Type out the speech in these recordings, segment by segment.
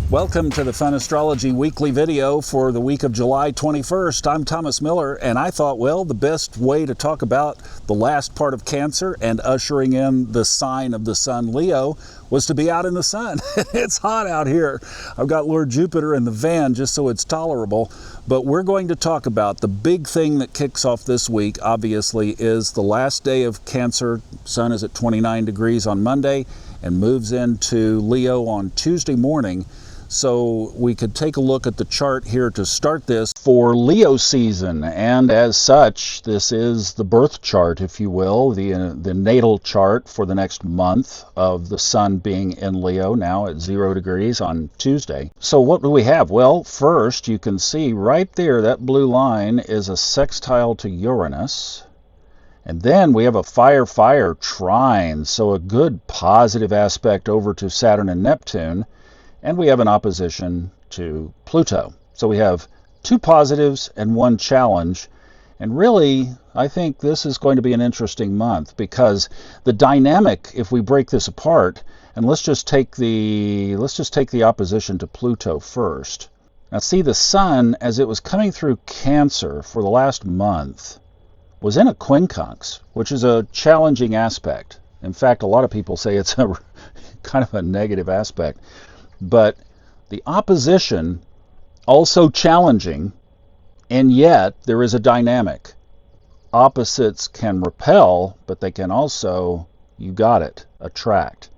Welcome to the Fun Astrology weekly video for the week of July 21st. I'm Thomas Miller, and I thought, well, the best way to talk about the last part of Cancer and ushering in the sign of the sun, Leo, was to be out in the sun. It's hot out here. I've got Lord Jupiter in the van just so it's tolerable, but we're going to talk about the big thing that kicks off this week, obviously, is the last day of Cancer. Sun is at 29 degrees on Monday and moves into Leo on Tuesday morning. So we could take a look at the chart here to start this for Leo season, and as such, this is the birth chart, if you will, the natal chart for the next month of the sun being in Leo, now at 0 degrees on Tuesday. So what do we have? Well, first you can see right there, that blue line is a sextile to Uranus. And then we have a fire trine, so a good positive aspect over to Saturn and Neptune. And we have an opposition to Pluto. So we have two positives and one challenge. And really, I think this is going to be an interesting month because the dynamic, if we break this apart, and let's just take the opposition to Pluto first. Now see, the sun, as it was coming through Cancer for the last month, was in a quincunx, which is a challenging aspect. In fact, a lot of people say it's a kind of a negative aspect. But the opposition, also challenging, and yet there is a dynamic. Opposites can repel, but they can also, you got it, attract.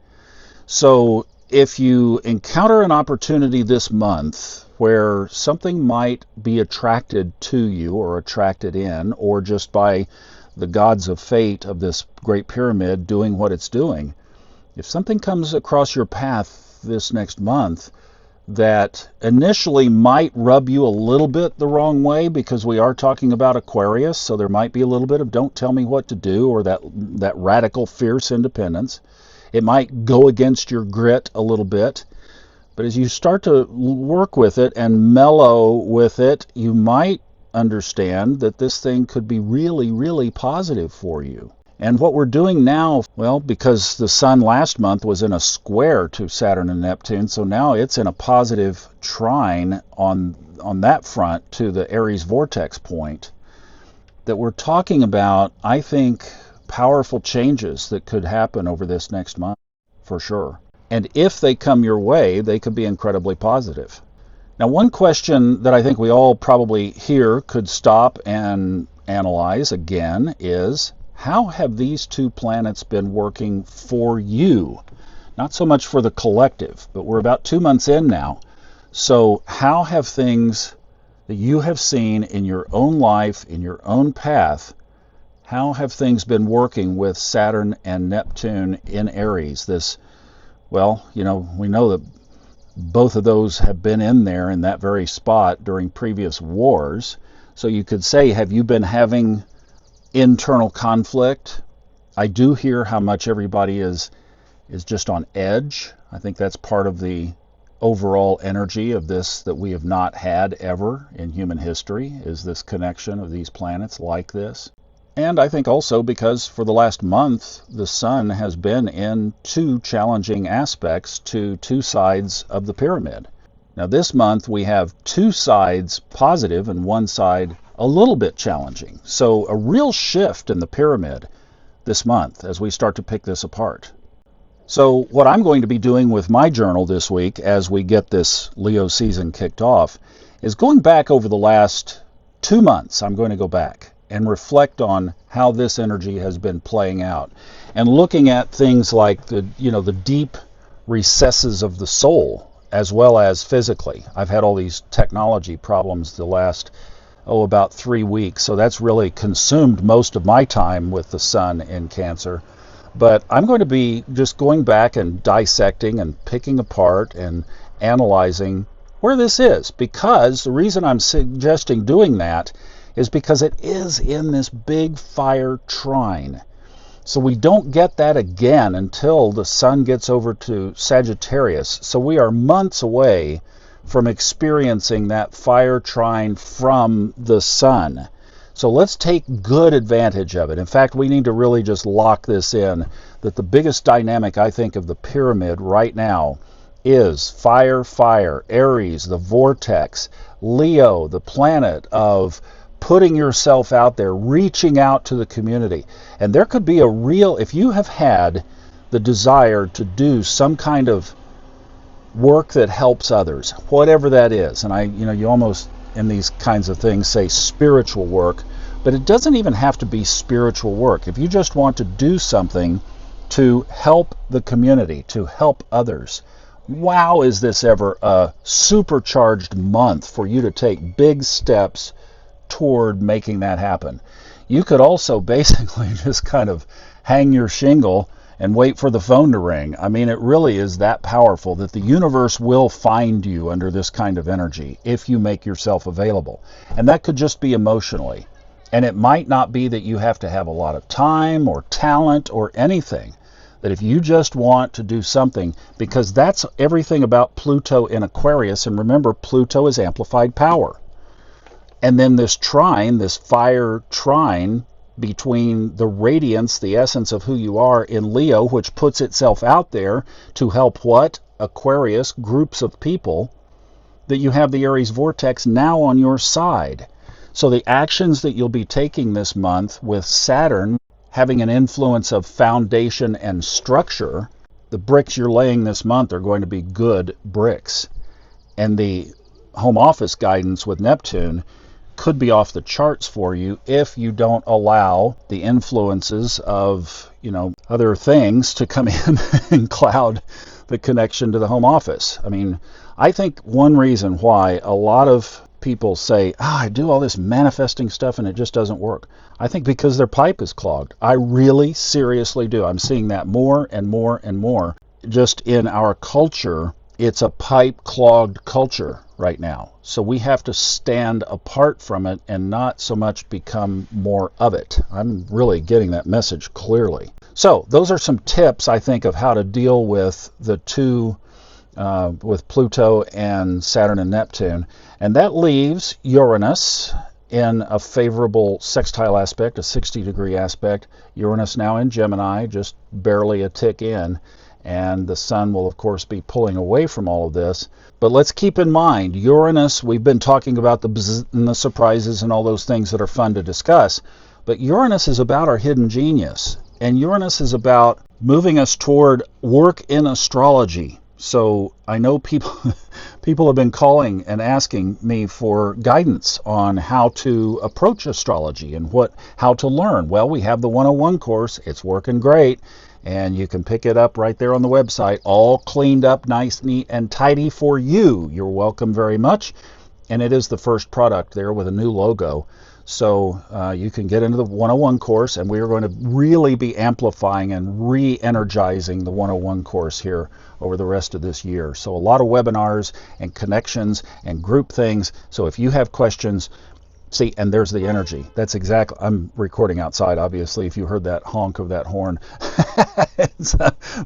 So if you encounter an opportunity this month where something might be attracted to you or attracted in, or just by the gods of fate of this great pyramid doing what it's doing, if something comes across your path this next month that initially might rub you a little bit the wrong way, because we are talking about Aquarius, so there might be a little bit of don't tell me what to do, or that radical fierce independence. It might go against your grit a little bit, but as you start to work with it and mellow with it, you might understand that this thing could be really, really positive for you. And what we're doing now, well, because the sun last month was in a square to Saturn and Neptune, so now it's in a positive trine on that front to the Aries vortex point, that we're talking about, I think, powerful changes that could happen over this next month, for sure. And if they come your way, they could be incredibly positive. Now, one question that I think we all probably here could stop and analyze again is, how have these two planets been working for you? Not so much for the collective, but we're about 2 months in now. So how have things that you have seen in your own life, in your own path, how have things been working with Saturn and Neptune in Aries? This, well, we know that both of those have been in there in that very spot during previous wars. So you could say, have you been having internal conflict? I do hear how much everybody is just on edge. I think that's part of the overall energy of this that we have not had ever in human history, is this connection of these planets like this. And I think also because for the last month, the sun has been in two challenging aspects to two sides of the pyramid. Now this month we have two sides positive and one side a little bit challenging. So a real shift in the pyramid this month as we start to pick this apart. So what I'm going to be doing with my journal this week as we get this Leo season kicked off is going back over the last 2 months. I'm going to go back and reflect on how this energy has been playing out and looking at things like the deep recesses of the soul as well as physically. I've had all these technology problems the last about 3 weeks. So that's really consumed most of my time with the sun in Cancer. But I'm going to be just going back and dissecting and picking apart and analyzing where this is. Because the reason I'm suggesting doing that is because it is in this big fire trine. So we don't get that again until the sun gets over to Sagittarius. So we are months away from experiencing that fire trine from the sun. So let's take good advantage of it. In fact, we need to really just lock this in, that the biggest dynamic, I think, of the pyramid right now is fire, fire. Aries, the vortex. Leo, the planet of putting yourself out there, reaching out to the community. And there could be a real, if you have had the desire to do some kind of work that helps others, whatever that is, and you almost in these kinds of things say spiritual work, but it doesn't even have to be spiritual work. If you just want to do something to help the community, to help others, wow, is this ever a supercharged month for you to take big steps toward making that happen. You could also basically just kind of hang your shingle and wait for the phone to ring. I mean, it really is that powerful that the universe will find you under this kind of energy if you make yourself available. And that could just be emotionally. And it might not be that you have to have a lot of time or talent or anything. That if you just want to do something, because that's everything about Pluto in Aquarius. And remember, Pluto is amplified power. And then this trine, this fire trine, between the radiance, the essence of who you are in Leo, which puts itself out there to help what? Aquarius, groups of people, that you have the Aries vortex now on your side. So the actions that you'll be taking this month with Saturn having an influence of foundation and structure, the bricks you're laying this month are going to be good bricks. And the home office guidance with Neptune could be off the charts for you if you don't allow the influences of, other things to come in and cloud the connection to the home office. I mean, I think one reason why a lot of people say, I do all this manifesting stuff and it just doesn't work. I think because their pipe is clogged. I really seriously do. I'm seeing that more and more and more. Just in our culture, it's a pipe clogged culture right now. So we have to stand apart from it and not so much become more of it. I'm really getting that message clearly. So those are some tips, I think, of how to deal with the two, with Pluto and Saturn and Neptune. And that leaves Uranus in a favorable sextile aspect, a 60-degree aspect. Uranus now in Gemini, just barely a tick in. And the sun will, of course, be pulling away from all of this. But let's keep in mind, Uranus, we've been talking about the bzz and the surprises and all those things that are fun to discuss. But Uranus is about our hidden genius. And Uranus is about moving us toward work in astrology. So I know people have been calling and asking me for guidance on how to approach astrology and how to learn. Well, we have the 101 course. It's working great. And you can pick it up right there on the website, all cleaned up, nice, neat, and tidy for you. You're welcome very much. And it is the first product there with a new logo. So you can get into the 101 course, and we are going to really be amplifying and re-energizing the 101 course here over the rest of this year. So a lot of webinars and connections and group things. So if you have questions, see, and there's the energy. That's exactly, I'm recording outside, obviously, if you heard that honk of that horn.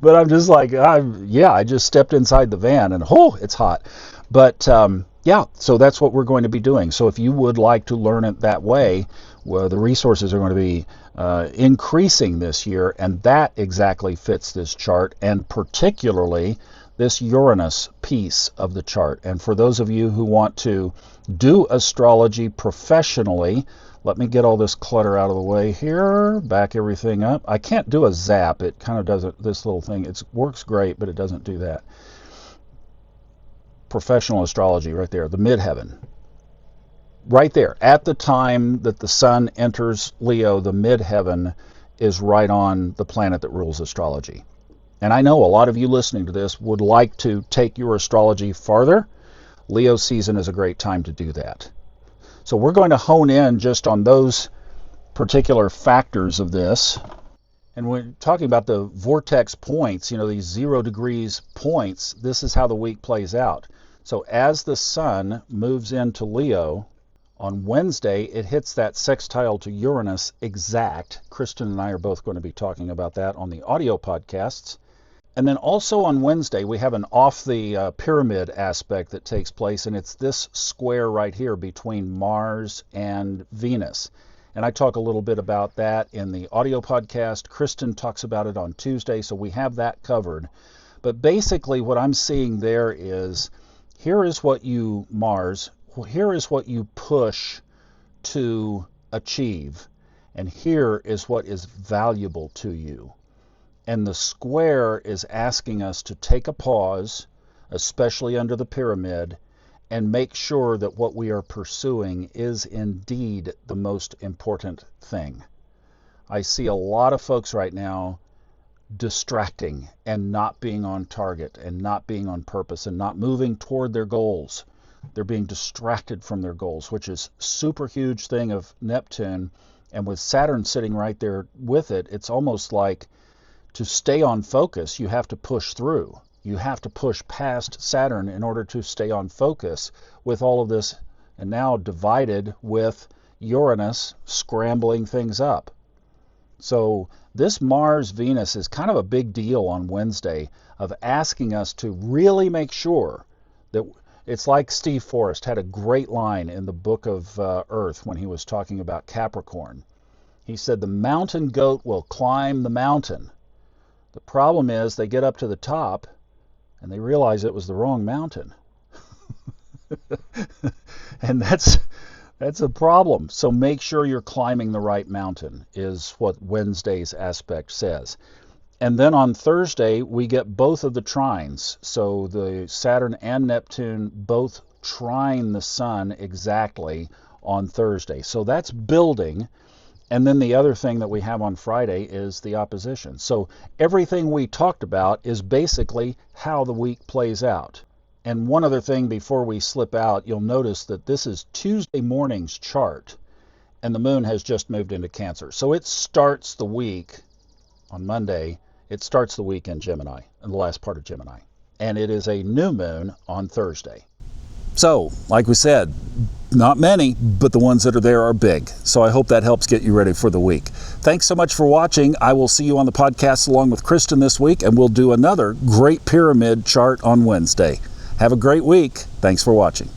But I'm just like, I just stepped inside the van and, it's hot. But so that's what we're going to be doing. So if you would like to learn it that way, well, the resources are going to be increasing this year, and that exactly fits this chart, and particularly this Uranus piece of the chart. And for those of you who want to do astrology professionally, let me get all this clutter out of the way here, back everything up. I can't do a zap. It kind of does this little thing. It works great, but it doesn't do that. Professional astrology right there, the midheaven. Right there, at the time that the sun enters Leo, the midheaven is right on the planet that rules astrology. And I know a lot of you listening to this would like to take your astrology farther. Leo season is a great time to do that. So we're going to hone in just on those particular factors of this. And we're talking about the vortex points, these 0 degrees points. This is how the week plays out. So as the sun moves into Leo, on Wednesday, it hits that sextile to Uranus exact. Kristin and I are both going to be talking about that on the audio podcasts. And then also on Wednesday, we have an off the pyramid aspect that takes place, and it's this square right here between Mars and Venus. And I talk a little bit about that in the audio podcast. Kristin talks about it on Tuesday, so we have that covered. But basically what I'm seeing there is, here is what you, Mars, here is what you push to achieve, and here is what is valuable to you. And the square is asking us to take a pause, especially under the pyramid, and make sure that what we are pursuing is indeed the most important thing. I see a lot of folks right now distracting and not being on target and not being on purpose and not moving toward their goals. They're being distracted from their goals, which is super huge thing of Neptune. And with Saturn sitting right there with it, it's almost like to stay on focus, you have to push through. You have to push past Saturn in order to stay on focus with all of this, and now divided with Uranus scrambling things up. So this Mars-Venus is kind of a big deal on Wednesday, of asking us to really make sure that it's like Steve Forrest had a great line in the book of Earth when he was talking about Capricorn. He said, the mountain goat will climb the mountain. The problem is they get up to the top and they realize it was the wrong mountain. And that's a problem. So make sure you're climbing the right mountain, is what Wednesday's aspect says. And then on Thursday, we get both of the trines. So the Saturn and Neptune both trine the sun exactly on Thursday. So that's building. And then the other thing that we have on Friday is the opposition. So everything we talked about is basically how the week plays out. And one other thing before we slip out, you'll notice that this is Tuesday morning's chart, and the moon has just moved into Cancer. So it starts the week on Monday. It starts the week in Gemini, in the last part of Gemini. And it is a new moon on Thursday. So, like we said, not many, but the ones that are there are big. So I hope that helps get you ready for the week. Thanks so much for watching. I will see you on the podcast along with Kristin this week, and we'll do another great pyramid chart on Wednesday. Have a great week. Thanks for watching.